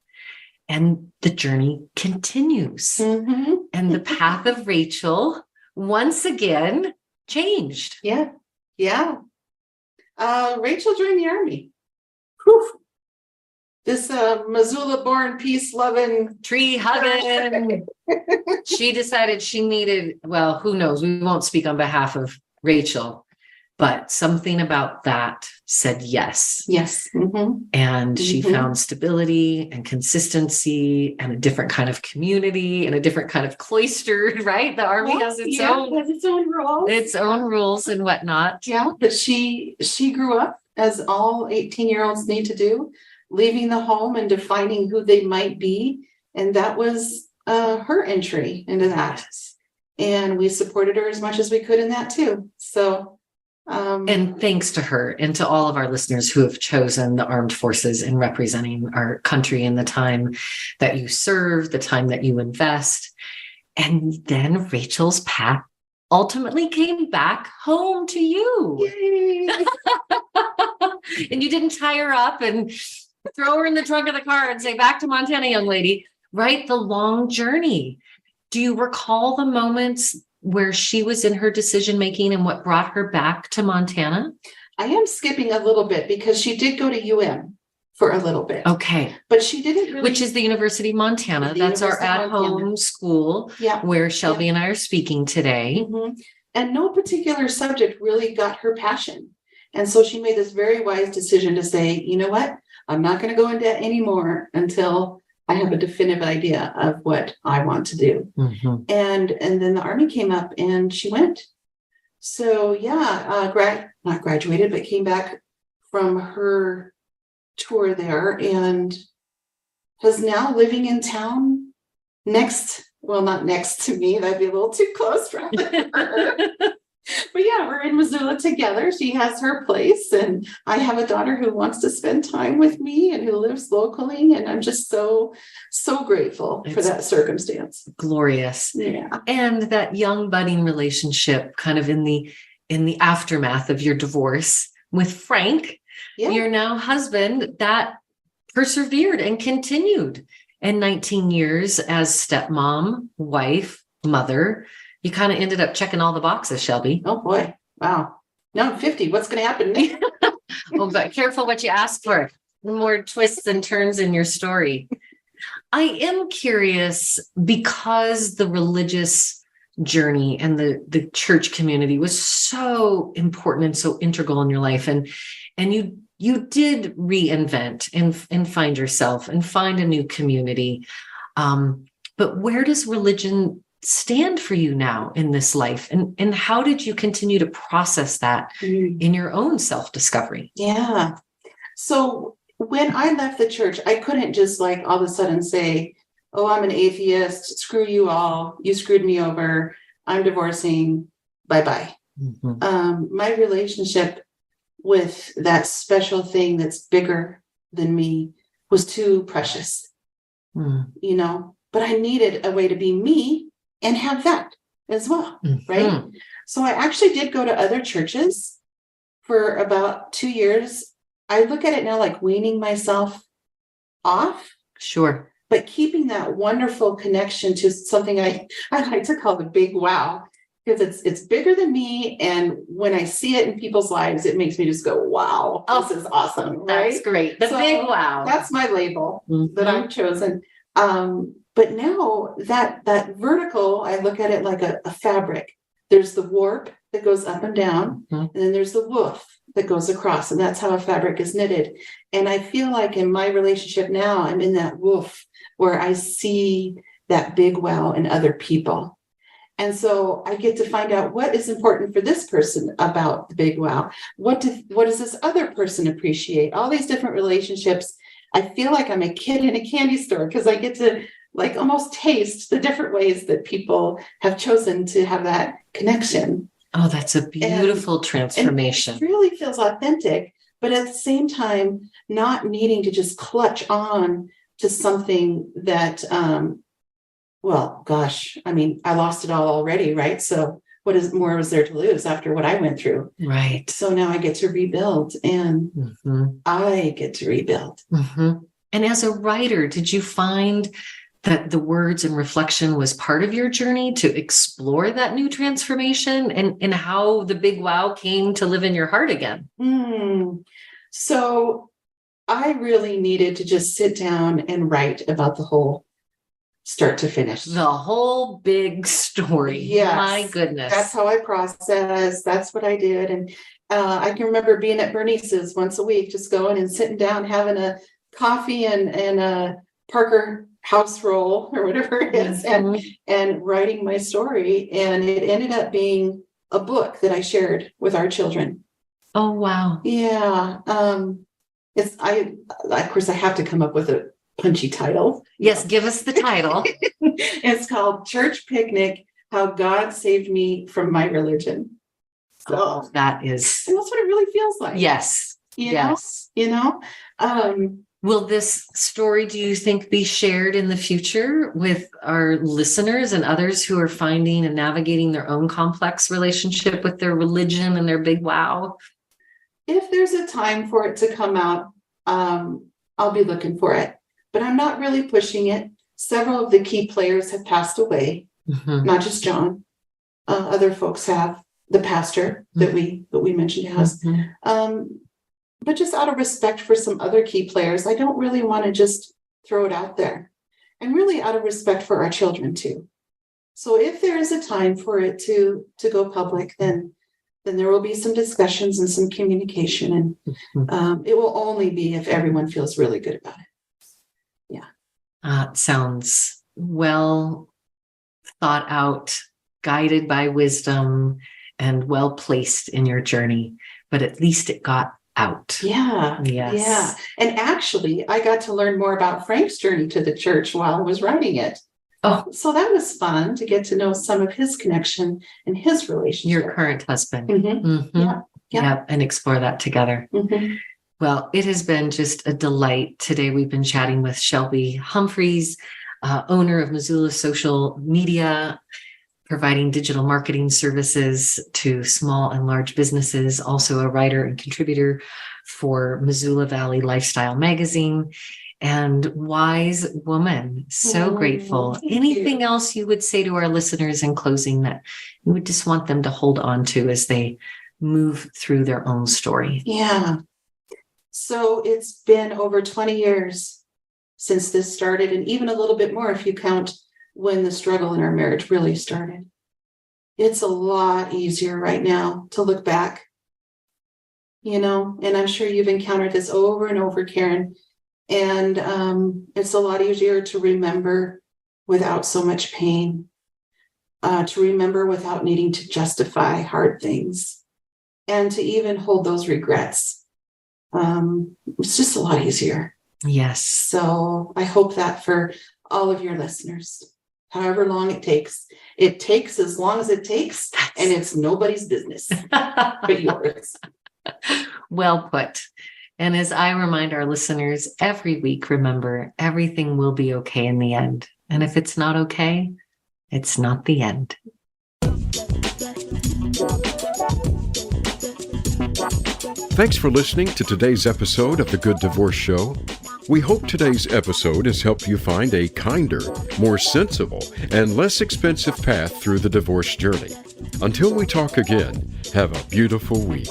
And the journey continues. Mm-hmm. And the path of Rachel once again changed. Yeah. Yeah. Rachel joined the Army. Whew. This Missoula born, peace loving. Tree hugging. She decided she needed, well, who knows? We won't speak on behalf of Rachel, but something about that said yes. Yes. Mm-hmm. And she Mhm. found stability and consistency and a different kind of community and a different kind of cloister, right? The Army has its own rules and whatnot. Yeah, but she grew up as all 18-year-olds need to do, leaving the home and defining who they might be. And that was her entry into that. And we supported her as much as we could in that too. So and thanks to her and to all of our listeners who have chosen the armed forces in representing our country in the time that you serve, the time that you invest. And then Rachel's path ultimately came back home to you. yay. And you didn't tie her up and throw her in the trunk of the car and say, back to Montana, young lady, right? The long journey. Do you recall the moments where she was in her decision-making and what brought her back to Montana? I am skipping a little bit because she did go to UM for a little bit. Okay. But she didn't really. Which is the University of Montana. The That's University our of Montana. at-home school Yeah. where Shelby and I are speaking today. Mhm. And no particular subject really got her passion. And so she made this very wise decision to say, you know what? I'm not going to go in debt anymore until I have a definitive idea of what I want to do. Mhm. And then the Army came up and she went. So yeah, not graduated, but came back from her tour there and is now living in town not next to me. That'd be a little too close for her. But yeah, we're in Missoula together. She has her place, and I have a daughter who wants to spend time with me and who lives locally. And I'm just so grateful for It's that circumstance. Glorious. Yeah. And that young budding relationship kind of in the aftermath of your divorce with Frank, Yeah. your now husband, that persevered and continued. And 19 years as stepmom, wife, mother, you kind of ended up checking all the boxes, Shelby. Oh boy. Wow. Now I'm 50. What's going to happen? Oh, but careful what you ask for. More twists and turns in your story. I am curious, because the religious journey and the church community was so important and so integral in your life, and you did reinvent and find yourself and find a new community. But where does religion stand for you now in this life? And how did you continue to process that in your own self-discovery? Yeah. So when I left the church, I couldn't just like all of a sudden say, oh, I'm an atheist. Screw you all. You screwed me over. I'm divorcing. Bye-bye. Mm-hmm. My relationship with that special thing that's bigger than me was too precious, you know, but I needed a way to be me and have that as well. Mm-hmm. Right. So I actually did go to other churches for about 2 years. I look at it now like weaning myself off, Sure. but keeping that wonderful connection to something I like to call the big wow, because it's bigger than me. And when I see it in people's lives, it makes me just go, wow, this is awesome. Right? That's great. The big wow. That's my label that I've chosen. But now that vertical, I look at it like a fabric. There's the warp that goes up and down, and then there's the woof that goes across, and that's how a fabric is knitted. And I feel like in my relationship now, I'm in that woof where I see that big wow in other people. And so I get to find out what is important for this person about the big wow. What does this other person appreciate? All these different relationships. I feel like I'm a kid in a candy store because I get to like almost taste the different ways that people have chosen to have that connection. Oh, that's a beautiful transformation. It really feels authentic, but at the same time, not needing to just clutch on to something that, well, gosh, I mean, I lost it all already, right? So what is more was there to lose after what I went through? Right. So now I get to rebuild, and I get to rebuild. And as a writer, did you find that the words and reflection was part of your journey to explore that new transformation and how the big wow came to live in your heart again? So I really needed to just sit down and write about the whole start to finish. The whole big story. Yes. My goodness. That's how I processed. That's what I did. And I can remember being at Bernice's once a week, just going and sitting down, having a coffee and a Parker house roll or whatever it is, and writing my story. And it ended up being a book that I shared with our children. Oh, wow. Yeah. Of course I have to come up with a punchy title. Yes. Give us the title. It's called Church Picnic, How God Saved Me from My Religion. So that is. And that's what it really feels like. Yes. You know? Will this story, do you think, be shared in the future with our listeners and others who are finding and navigating their own complex relationship with their religion and their big wow? If there's a time for it to come out, I'll be looking for it, but I'm not really pushing it. Several of the key players have passed away, not just John. Other folks have. The pastor that we mentioned has. But just out of respect for some other key players, I don't really want to just throw it out there, and really out of respect for our children too. So if there is a time for it to go public, then there will be some discussions and some communication, and it will only be if everyone feels really good about it. Yeah. Sounds well thought out, guided by wisdom, and well placed in your journey, but at least it got out. Yeah. Yes. Yeah. And actually, I got to learn more about Frank's journey to the church while I was writing it. Oh, so that was fun to get to know some of his connection and his relationship. Your current husband. Yeah. And explore that together. Well, it has been just a delight. Today, we've been chatting with Shelby Humphreys, owner of Missoula Social Media, providing digital marketing services to small and large businesses, also a writer and contributor for Missoula Valley Lifestyle Magazine, and wise woman. So grateful. Anything else you would say to our listeners in closing that you would just want them to hold on to as they move through their own story? Yeah. So it's been over 20 years since this started, and even a little bit more if you count when the struggle in our marriage really started. It's a lot easier right now to look back, and I'm sure you've encountered this over and over, Karen. And it's a lot easier to remember without so much pain, to remember without needing to justify hard things, and to even hold those regrets. It's just a lot easier. Yes. So I hope that for all of your listeners, however long it takes as long as it takes, and it's nobody's business but yours. Well put. And as I remind our listeners every week, remember, everything will be okay in the end. And if it's not okay, it's not the end. Thanks for listening to today's episode of The Good Divorce Show. We hope today's episode has helped you find a kinder, more sensible, and less expensive path through the divorce journey. Until we talk again, have a beautiful week.